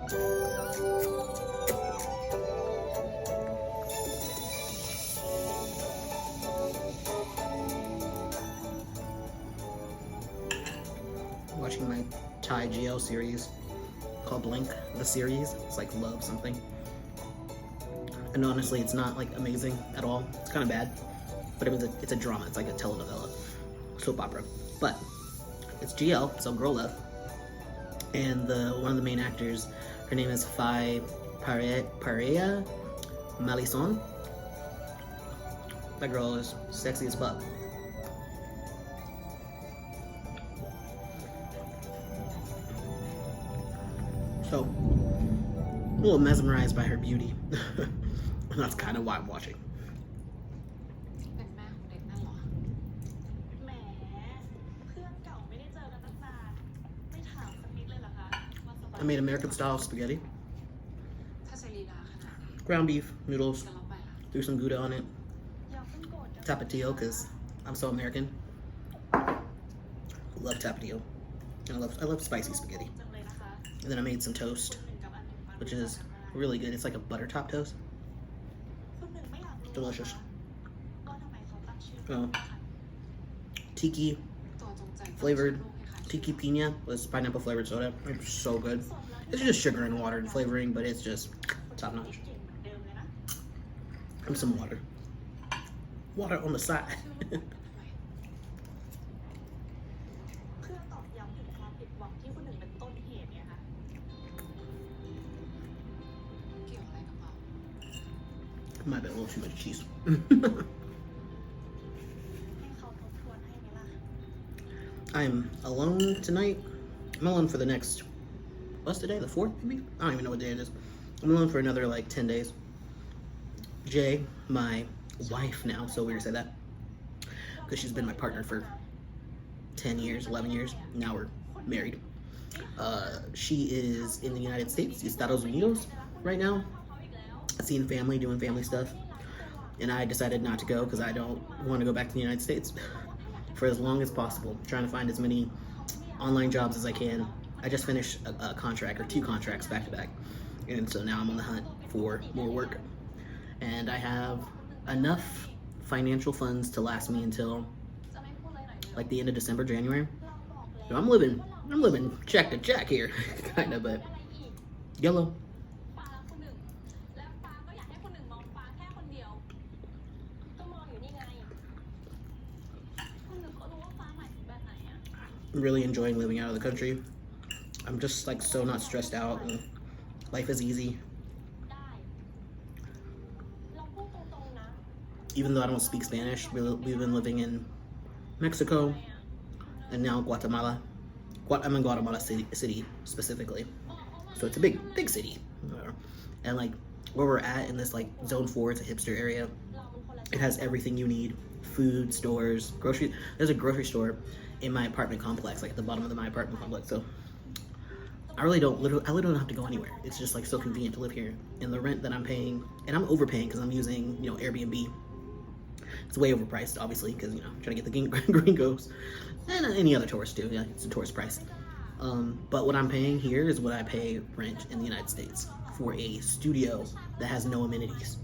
Watching my Thai GL series called Blink, the series. It's like Love something. And honestly, it's not like amazing at all. It's kind of bad, but it's a drama. It's like a telenovela, soap opera. But it's GL, so girl love. And one of the main actors, her name is Phi Pareya Malison. That girl is sexy as fuck. So, I'm a little mesmerized by her beauty. And that's kind of why I'm watching. I made American style spaghetti. Ground beef, noodles, threw some Gouda on it. Tapatio, because I'm so American. Love tapatio. And I love spicy spaghetti. And then I made some toast, which is really good. It's like a butter top toast. Delicious. Tiki flavored, tiki pina with pineapple flavored soda. It's so good. It's just sugar and water and flavoring, but it's just top notch. And some water. Water on the side. Might be a little too much cheese. I'm alone tonight. I'm alone for the next, what's today? The 4th, maybe? I don't even know what day it is. I'm alone for another like 10 days. Jay, my wife now, so weird to say that, because she's been my partner for 10 years, 11 years. Now we're married. She is in the United States, Estados Unidos, right now. Seeing family, doing family stuff, and I decided not to go because I don't want to go back to the United States for as long as possible. I'm trying to find as many online jobs as I can. I just finished a contract, or 2 contracts back to back, and so now I'm on the hunt for more work, and I have enough financial funds to last me until like the end of December, January. So I'm living check to check here, kind of, but yellow. I'm really enjoying living out of the country. I'm just like so not stressed out, and life is easy. Even though I don't speak Spanish, we've been living in Mexico and now Guatemala. I'm in Guatemala city specifically, so it's a big city. And like where we're at in this like zone 4, it's a hipster area. It has everything you need: food, stores, grocery. There's a grocery store in my apartment complex, like at the bottom of my apartment complex. So I literally don't have to go anywhere. It's just like so convenient to live here. And the rent that I'm paying, and I'm overpaying because I'm using, Airbnb. It's way overpriced, obviously, because, trying to get the gringos and any other tourist too. Yeah, it's a tourist price. But what I'm paying here is what I pay rent in the United States for a studio that has no amenities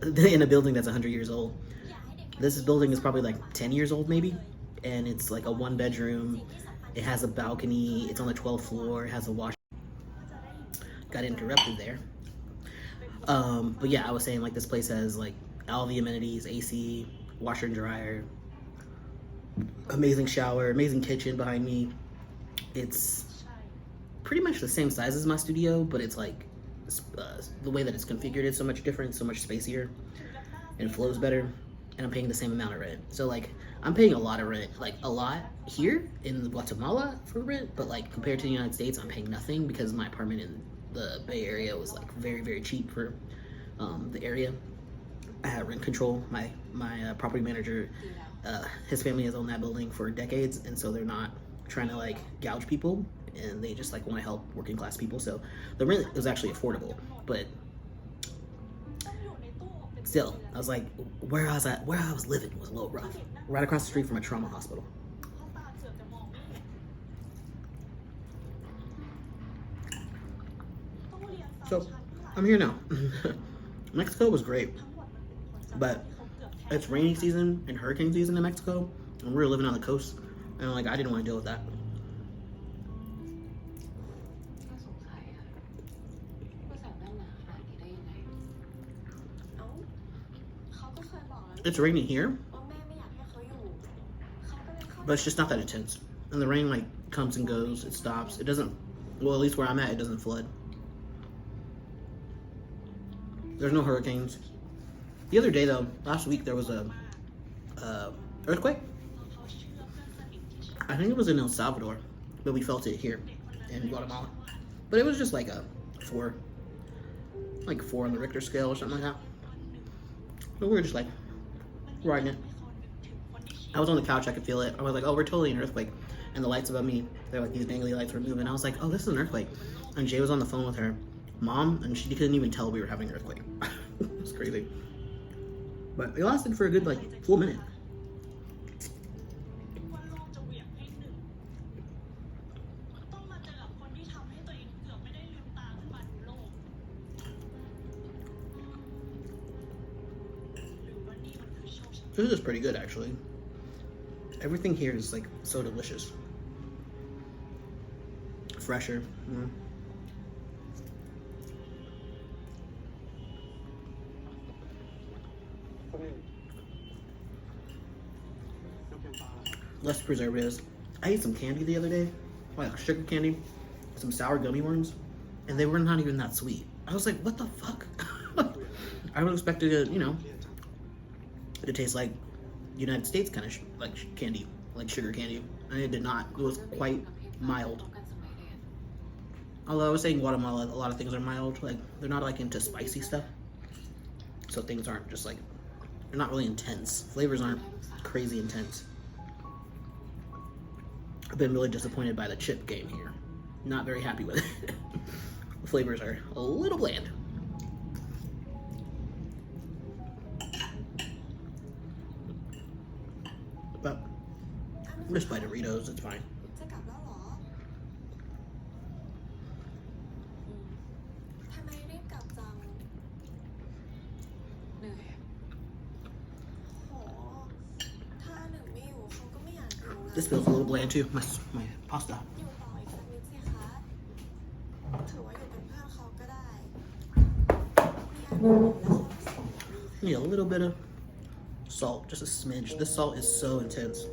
in a building that's 100 years old. This building is probably like 10 years old, maybe. And it's like a 1-bedroom. It has a balcony. It's on the 12th floor. It has a wash. Got interrupted there. But yeah, I was saying like this place has like all the amenities: AC, washer and dryer, amazing shower, amazing kitchen behind me. It's pretty much the same size as my studio, but it's like the way that it's configured is so much different, so much spacier, and it flows better. And I'm paying the same amount of rent. So like I'm paying a lot of rent, like a lot here in Guatemala for rent, but like compared to the United States, I'm paying nothing because my apartment in the Bay Area was like very, very cheap for the area. I had rent control. My property manager, his family has owned that building for decades, and so they're not trying to like gouge people, and they just like want to help working class people. So the rent was actually affordable, but still, I was like, where I was living was a little rough. Right across the street from a trauma hospital. So I'm here now. Mexico was great, but it's rainy season and hurricane season in Mexico, and we were living on the coast, and like I didn't want to deal with that. It's raining here, but it's just not that intense. And the rain like comes and goes, it stops. It doesn't, well, at least where I'm at, it doesn't flood. There's no hurricanes. The other day though, last week, there was a earthquake. I think it was in El Salvador, but we felt it here in Guatemala. But it was just like a 4 on the Richter scale or something like that. But we were just like riding it. I was on the couch, I could feel it. I was like, oh, we're totally in an earthquake. And the lights above me, they're like these dangly lights were moving. I was like, oh, this is an earthquake. And Jay was on the phone with her mom, and she couldn't even tell we were having an earthquake. It was crazy. But it lasted for a good like full minute. This is pretty good, actually. Everything here is like so delicious. Fresher. Less preservatives. I ate some candy the other day, like sugar candy, some sour gummy worms, and they were not even that sweet. I was like, what the fuck? I would expect it to, you know, to taste like United States kind of like candy, like sugar candy, and it did not. It was quite mild. Although I was saying Guatemala, a lot of things are mild. Like they're not like into spicy stuff, so things aren't just like, they're not really intense. Flavors aren't crazy intense. I've been really disappointed by the chip game here. Not very happy with it. The flavors are a little bland. But I'm just buy Doritos, it's fine. This feels a little bland too, my pasta. Need a little bit of salt, just a smidge. This salt is so intense.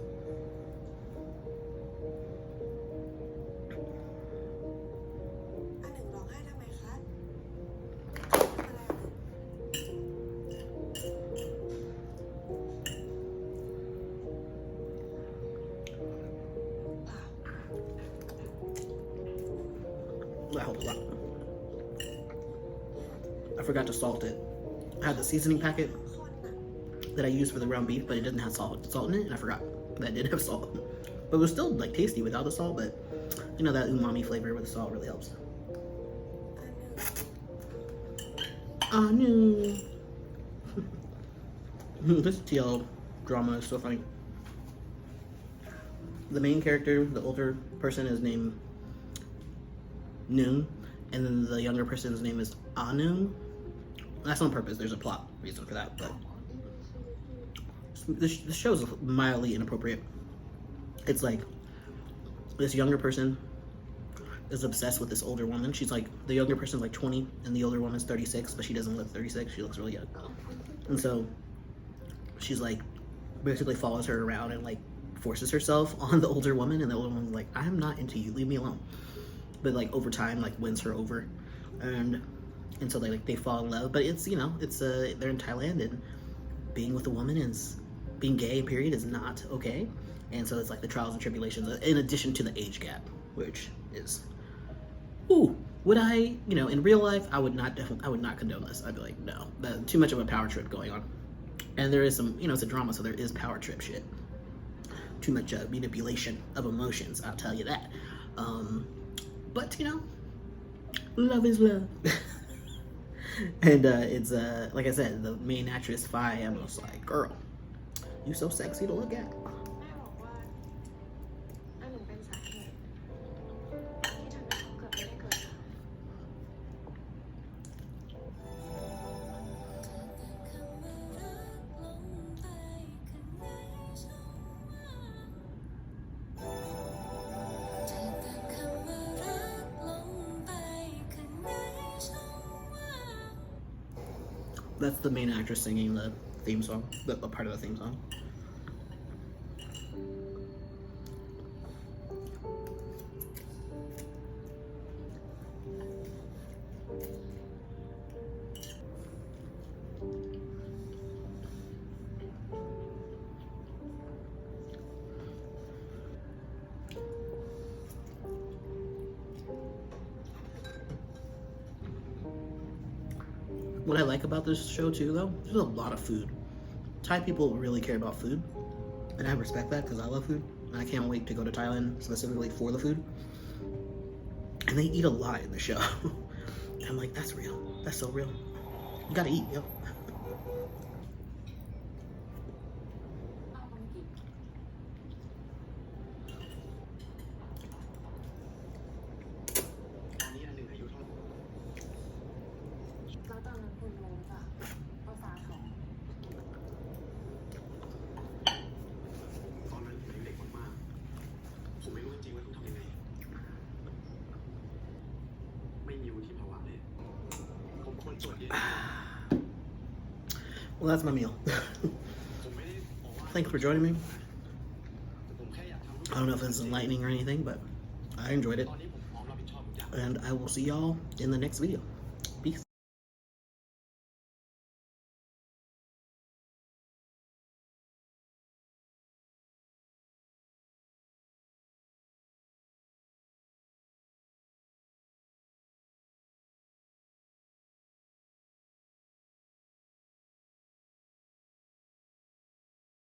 That helped a lot. I forgot to salt it. I had the seasoning packet that I used for the ground beef, but it doesn't have salt in it, and I forgot that it did have salt. But it was still like tasty without the salt, but you know, that umami flavor with the salt really helps. Oh no. This TL drama is so funny. The main character, the older person, is named Noon, and then the younger person's name is Anu. That's on purpose. There's a plot reason for that, but this show is mildly inappropriate. It's like this younger person is obsessed with this older woman. She's like, the younger person's like 20 and the older woman's 36, but she doesn't look 36. She looks really young. And so she's like, basically follows her around and like forces herself on the older woman, and the older woman's like, I'm not into you, leave me alone. But like over time, like wins her over, and so they fall in love. But it's, you know, it's they're in Thailand, and being with a woman is, being gay period is not okay. And so it's like the trials and tribulations, in addition to the age gap, which is, ooh, would I, you know, in real life, I would not condone this. I'd be like, no, too much of a power trip going on. And there is some, you know, it's a drama, so there is power trip shit. Too much manipulation of emotions, I'll tell you that. But, you know, love is love. And it's, like I said, the main actress, Phi, I'm just like, girl, you so sexy to look at. That's the main actress singing the theme song, a part of the theme song. What I like about this show too, though, there's a lot of food. Thai people really care about food, and I respect that because I love food. And I can't wait to go to Thailand specifically for the food. And they eat a lot in the show. And I'm like, that's real. That's so real. You gotta eat, yo. Well, that's my meal. Thanks for joining me. I don't know if it's enlightening or anything, but I enjoyed it. And I will see y'all in the next video.